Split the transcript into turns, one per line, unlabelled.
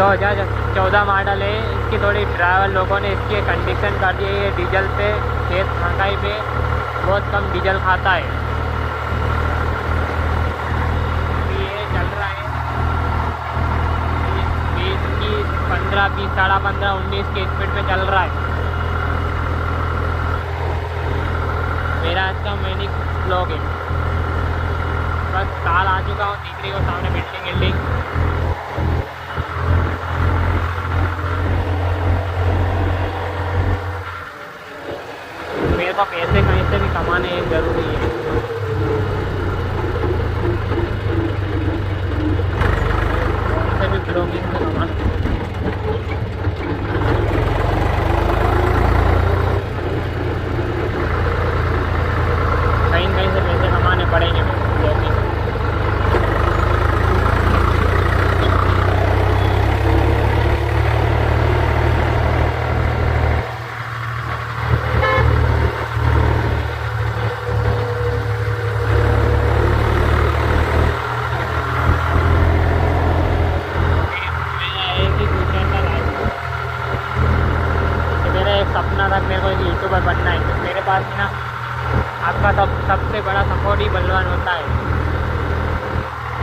2014 model है। इसकी थोड़ी ड्राइवर लोगों ने इसकी कंडीशन कर दी है। ये डीजल पे खेत खंगाई पे बहुत कम डीजल खाता है। ये चल रहा है 20 की 15, 20, 15.5, 19 की स्पीड पे चल रहा है। मेरा आज का मैनिक ब्लॉग है। बस काल आ चुका हूँ, दिख रही हो सामने बिल्डिंग। मेरे को पैसे कहीं से भी कमाने ज़रूरी है। कहीं से भी ब्लॉगिंग से कमाना। कहीं से पैसे कमाने पड़ेंगे ब्लॉगिंग। सपना था मेरे को यूट्यूबर बनना है। तो मेरे पास ना आपका सबसे बड़ा सपोर्ट ही बलवान होता है।